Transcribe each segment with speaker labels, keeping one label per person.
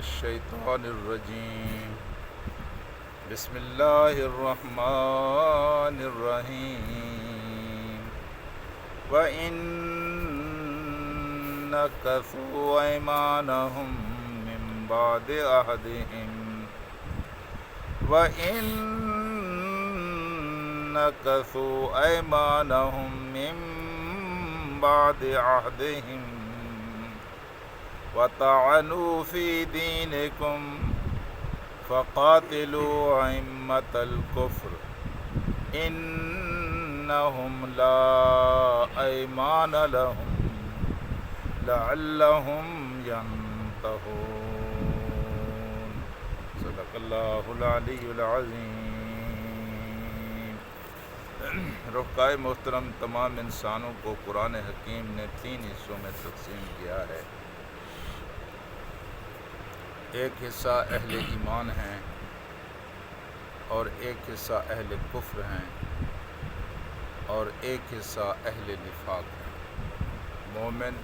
Speaker 1: الشیطان الرجیم بسم اللہ الرحمن الرحیم وَإِن نَكَثُوا أَيْمَانَهُم مِّن بَعْدِ عَهْدِهِمْ وَإِن نَكَثُوا أَيْمَانَهُم مِّن بَعْدِ عَهْدِهِمْ وَطَعَنُوا فِي دِينِكُمْ فَقَاتِلُوا أَئِمَّةَ الْكُفْرِ إِنَّهُمْ لَا أَيْمَانَ لَهُمْ لَعَلَّهُمْ يَنْتَهُونَ صدق اللہ العلی العظیم۔ رفقائے محترم، تمام انسانوں کو قرآن حکیم نے 3 حصوں میں تقسیم کیا ہے۔ ایک حصہ اہل ایمان ہیں اور ایک حصہ اہل کفر ہیں اور ایک حصہ اہل نفاق ہیں، مومن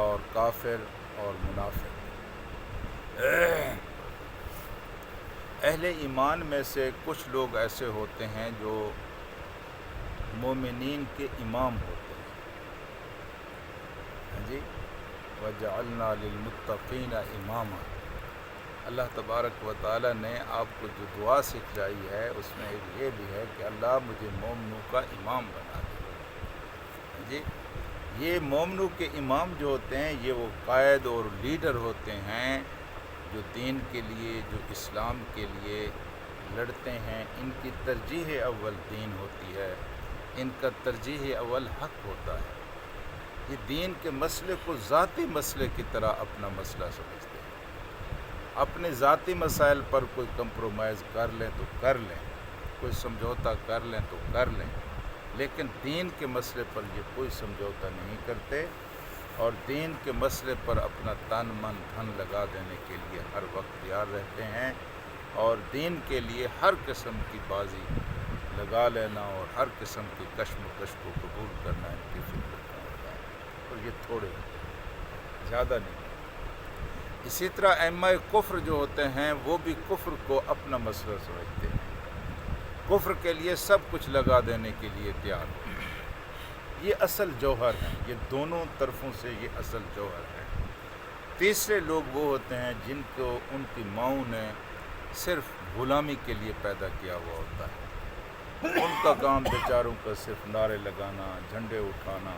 Speaker 1: اور کافر اور منافق۔ اہل ایمان میں سے کچھ لوگ ایسے ہوتے ہیں جو مومنین کے امام ہوتے ہیں، جی وَجَعَلْنَا لِلْمُتَّقِينَ إِمَامًا۔ اللہ تبارک و تعالی نے آپ کو جو دعا سکھلائی ہے اس میں ایک یہ بھی ہے کہ اللہ مجھے مومنوں کا امام بنا دے۔ جی یہ مومنوں کے امام جو ہوتے ہیں یہ وہ قائد اور لیڈر ہوتے ہیں جو دین کے لیے، جو اسلام کے لیے لڑتے ہیں۔ ان کی ترجیح اول دین ہوتی ہے، ان کا ترجیح اول حق ہوتا ہے۔ یہ دین کے مسئلے کو ذاتی مسئلے کی طرح اپنا مسئلہ سمجھتے ہیں۔ اپنے ذاتی مسائل پر کوئی کمپرومائز کر لیں تو کر لیں، کوئی سمجھوتا کر لیں تو کر لیں، لیکن دین کے مسئلے پر یہ کوئی سمجھوتا نہیں کرتے اور دین کے مسئلے پر اپنا تن من دھن لگا دینے کے لیے ہر وقت تیار رہتے ہیں، اور دین کے لیے ہر قسم کی بازی لگا لینا اور ہر قسم کی کشمکش کو قبول کرنا ان کی فکر کا ہوتا ہے، اور یہ تھوڑے ہوتے ہیں، زیادہ نہیں۔ اسی طرح ائمہ کفر جو ہوتے ہیں وہ بھی کفر کو اپنا مسئلہ سمجھتے ہیں، کفر کے لیے سب کچھ لگا دینے کے لیے تیار ہیں۔ یہ اصل جوہر ہیں، یہ دونوں طرفوں سے یہ اصل جوہر ہے۔ تیسرے لوگ وہ ہوتے ہیں جن کو ان کی ماؤں نے صرف غلامی کے لیے پیدا کیا ہوا ہوتا ہے، ان کا کام بیچاروں کا صرف نعرے لگانا، جھنڈے اٹھانا،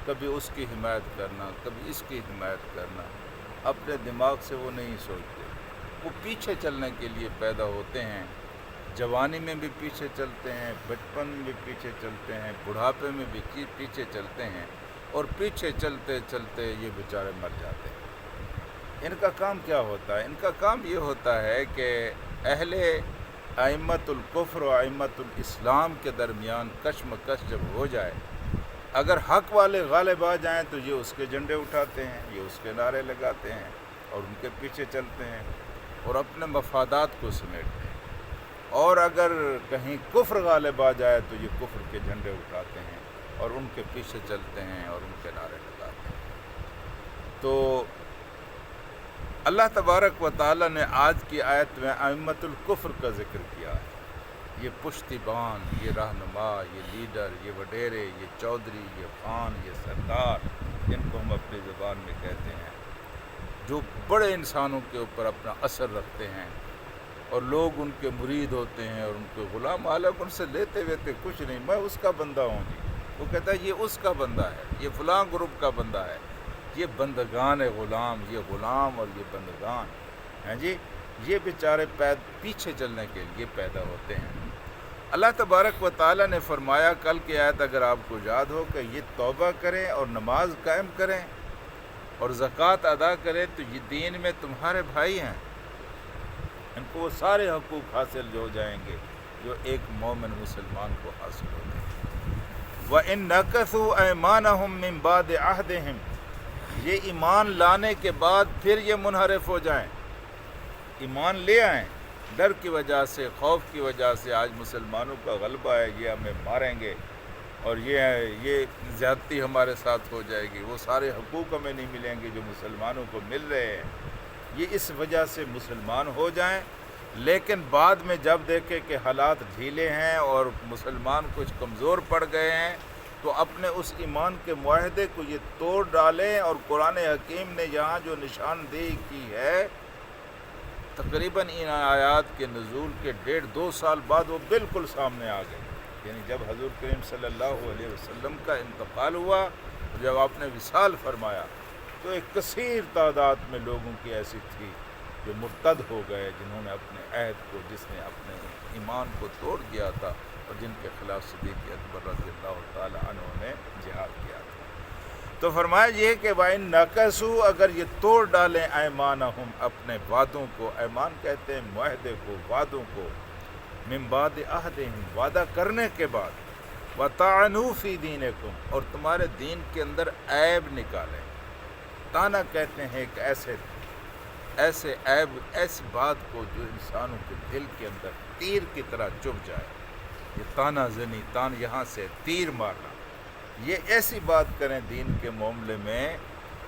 Speaker 1: کبھی اس کی حمایت کرنا، کبھی اس کی حمایت کرنا، اپنے دماغ سے وہ نہیں سوچتے۔ وہ پیچھے چلنے کے لیے پیدا ہوتے ہیں، جوانی میں بھی پیچھے چلتے ہیں، بچپن میں بھی پیچھے چلتے ہیں، بڑھاپے میں بھی پیچھے چلتے ہیں، اور پیچھے چلتے چلتے یہ بیچارے مر جاتے ہیں۔ ان کا کام کیا ہوتا ہے؟ ان کا کام یہ ہوتا ہے کہ اہل ائمۃ الکفر و ائمۃ الاسلام کے درمیان کشمکش جب ہو جائے، اگر حق والے غالب آ جائیں تو یہ اس کے جھنڈے اٹھاتے ہیں، یہ اس کے نعرے لگاتے ہیں اور ان کے پیچھے چلتے ہیں اور اپنے مفادات کو سمیٹتے ہیں، اور اگر کہیں کفر غالب آ جائے تو یہ کفر کے جھنڈے اٹھاتے ہیں اور ان کے پیچھے چلتے ہیں اور ان کے نعرے لگاتے ہیں۔ تو اللہ تبارک و تعالی نے آج کی آیت میں ائمۃ الکفر کا ذکر کیا ہے۔ یہ پشتیبان، یہ رہنما، یہ لیڈر، یہ وڈیرے، یہ چودھری، یہ خان، یہ سردار، جن کو ہم اپنی زبان میں کہتے ہیں، جو بڑے انسانوں کے اوپر اپنا اثر رکھتے ہیں اور لوگ ان کے مرید ہوتے ہیں اور ان کے غلام، حالانکہ ان سے لیتے ویتے کچھ نہیں، میں اس کا بندہ ہوں جی، وہ کہتا ہے یہ اس کا بندہ ہے، یہ فلاں گروپ کا بندہ ہے، یہ بندگان غلام، یہ غلام اور یہ بندگان ہیں جی، یہ بیچارے پیچھے چلنے کے لیے پیدا ہوتے ہیں۔ اللہ تبارک و تعالی نے فرمایا، کل کی آیت اگر آپ کو یاد ہو، کہ یہ توبہ کریں اور نماز قائم کریں اور زکوٰۃ ادا کریں تو یہ دین میں تمہارے بھائی ہیں، ان کو وہ سارے حقوق حاصل ہو جائیں گے جو ایک مومن مسلمان کو حاصل ہوتے ہیں۔ وَإِن نَكَثُوا أَيْمَانَهُم مِّن بَعْدِ عَهْدِهِمْ، یہ ایمان لانے کے بعد پھر یہ منحرف ہو جائیں، ایمان لے آئیں، ڈر کی وجہ سے، خوف کی وجہ سے، آج مسلمانوں کا غلبہ ہے، یہ ہمیں ماریں گے، اور یہ زیادتی ہمارے ساتھ ہو جائے گی، وہ سارے حقوق ہمیں نہیں ملیں گے جو مسلمانوں کو مل رہے ہیں۔ یہ اس وجہ سے مسلمان ہو جائیں، لیکن بعد میں جب دیکھیں کہ حالات ڈھیلے ہیں اور مسلمان کچھ کمزور پڑ گئے ہیں تو اپنے اس ایمان کے معاہدے کو یہ توڑ ڈالیں، اور قرآن حکیم نے یہاں جو نشاندہی کی ہے تقریباً ان آیات کے نزول کے 1.5-2 سال بعد وہ بالکل سامنے آ گئے، یعنی جب حضور کریم صلی اللہ علیہ وسلم کا انتقال ہوا، جب آپ نے وصال فرمایا تو ایک کثیر تعداد میں لوگوں کی ایسی تھی جو مرتد ہو گئے، جنہوں نے اپنے عہد کو، جس نے اپنے ایمان کو توڑ دیا تھا، اور جن کے خلاف صدیق اکبر رضی اللہ تعالی عنہ نے جہاد کیا تھا۔ تو فرمایا یہ کہ وَإِن نَكَثُوا، اگر یہ توڑ ڈالیں ایمانہم، اپنے وعدوں کو، ایمان کہتے ہیں معاہدے کو، وعدوں کو، من بعد عہدہم، وعدہ کرنے کے بعد، وَطَعَنُوا فِي دِينِكُمْ، اور تمہارے دین کے اندر عیب نکالیں۔ تانا کہتے ہیں کہ ایسے عیب، ایسی بات کو جو انسانوں کے دل کے اندر تیر کی طرح چبھ جائے، یہ تانا زنی، یہاں سے تیر مارنا، یہ ایسی بات کریں دین کے معاملے میں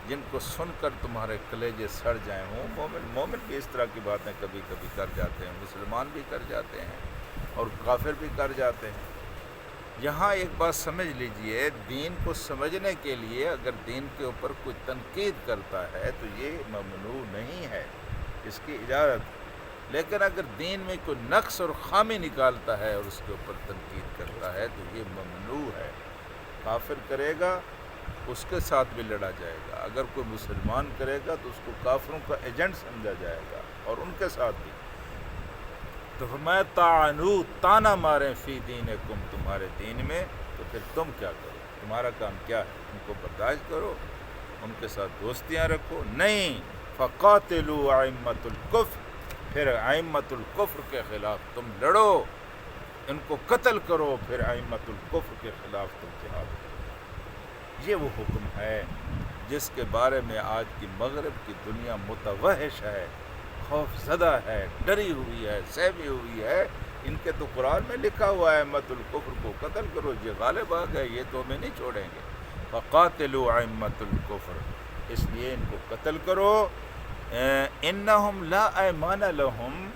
Speaker 1: جن کو سن کر تمہارے کلیجے سڑ جائیں ہوں۔ مومن بھی اس طرح کی باتیں کبھی کبھی کر جاتے ہیں، مسلمان بھی کر جاتے ہیں اور کافر بھی کر جاتے ہیں۔ یہاں ایک بات سمجھ لیجئے، دین کو سمجھنے کے لیے اگر دین کے اوپر کوئی تنقید کرتا ہے تو یہ ممنوع نہیں ہے، اس کی اجازت، لیکن اگر دین میں کوئی نقص اور خامی نکالتا ہے اور اس کے اوپر تنقید کرتا ہے تو یہ ممنوع ہے۔ کافر کرے گا اس کے ساتھ بھی لڑا جائے گا، اگر کوئی مسلمان کرے گا تو اس کو کافروں کا ایجنٹ سمجھا جائے گا، اور ان کے ساتھ بھی۔ تو فرمایا طعنوا، تانا ماریں فی دینکم، تمہارے دین میں، تو پھر تم کیا کرو؟ تمہارا کام کیا ہے؟ ان کو برداشت کرو، ان کے ساتھ دوستیاں رکھو؟ نہیں، فقاتلوا ائمۃ الکفر، پھر ائمۃ الکفر کے خلاف تم لڑو، ان کو قتل کرو، پھر ائمۃ الکفر کے خلاف تم جہاد کرو۔ یہ وہ حکم ہے جس کے بارے میں آج کی مغرب کی دنیا متوحش ہے، خوف زدہ ہے، ڈری ہوئی ہے، سہمی ہوئی ہے۔ ان کے تو قرآن میں لکھا ہوا ہے ائمۃ الکفر کو قتل کرو، یہ غالب آ گئے، یہ تو ہمیں نہیں چھوڑیں گے۔ فقاتلوا ائمۃ الکفر، اس لیے ان کو قتل کرو۔ انہم لا ایمان لہم،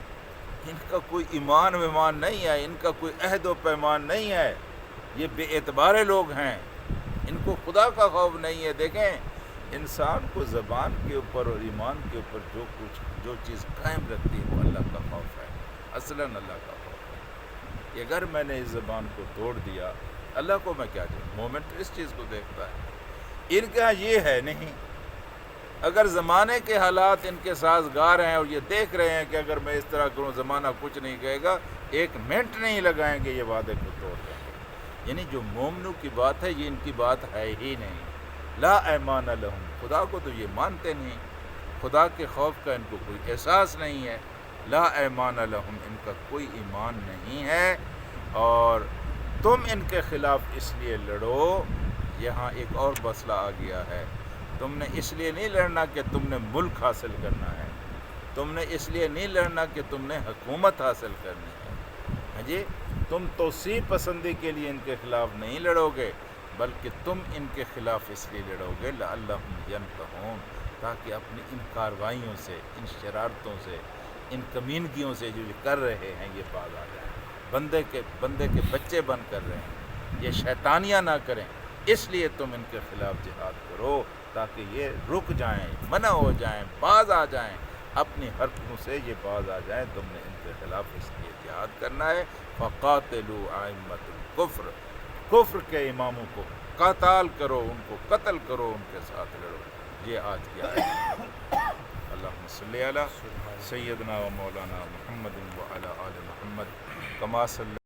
Speaker 1: ان کا کوئی ایمان ویمان نہیں ہے، ان کا کوئی عہد و پیمان نہیں ہے، یہ بے اعتبار لوگ ہیں، ان کو خدا کا خوف نہیں ہے۔ دیکھیں، انسان کو زبان کے اوپر اور ایمان کے اوپر جو چیز قائم رکھتی ہے وہ اللہ کا خوف ہے، اصلاً اللہ کا خوف ہے۔ کہ اگر میں نے اس زبان کو توڑ دیا، اللہ کو میں کیا دوں؟ مومن تو اس چیز کو دیکھتا ہے۔ ان کا یہ ہے نہیں، اگر زمانے کے حالات ان کے سازگار ہیں اور یہ دیکھ رہے ہیں کہ اگر میں اس طرح کروں زمانہ کچھ نہیں کہے گا، 1 منٹ نہیں لگائیں گے، یہ وعدے کو توڑ دیں گے۔ یعنی جو مومنوں کی بات ہے یہ ان کی بات ہے ہی نہیں۔ لا ایمان لہم، خدا کو تو یہ مانتے نہیں، خدا کے خوف کا ان کو کوئی احساس نہیں ہے۔ لا ایمان لہم، ان کا کوئی ایمان نہیں ہے، اور تم ان کے خلاف اس لیے لڑو۔ یہاں ایک اور مسئلہ آ گیا ہے، تم نے اس لیے نہیں لڑنا کہ تم نے ملک حاصل کرنا ہے، تم نے اس لیے نہیں لڑنا کہ تم نے حکومت حاصل کرنی ہے، ہاں جی، تم توسیع پسندی کے لیے ان کے خلاف نہیں لڑو گے، بلکہ تم ان کے خلاف اس لیے لڑو گے لعلہم ینتہون، تاکہ اپنی ان کارروائیوں سے، ان شرارتوں سے، ان کمینگیوں سے جو یہ کر رہے ہیں یہ باز آ جائیں، بندے کے بچے بن کر رہے ہیں، یہ شیطانیاں نہ کریں، اس لیے تم ان کے خلاف جہاد کرو تاکہ یہ رک جائیں، منع ہو جائیں، باز آ جائیں، اپنی حرکتوں سے یہ باز آ جائیں۔ تم نے ان کے خلاف اس لیے جہاد کرنا ہے۔ فقاتلوا ائمۃ الکفر، کفر کے اماموں کو قتال کرو، ان کو قتل کرو، ان کے ساتھ لڑو۔ یہ آج کی آیت ہے۔ اللہم صلی علی سیدنا و مولانا محمد و علی آل محمد کما صلی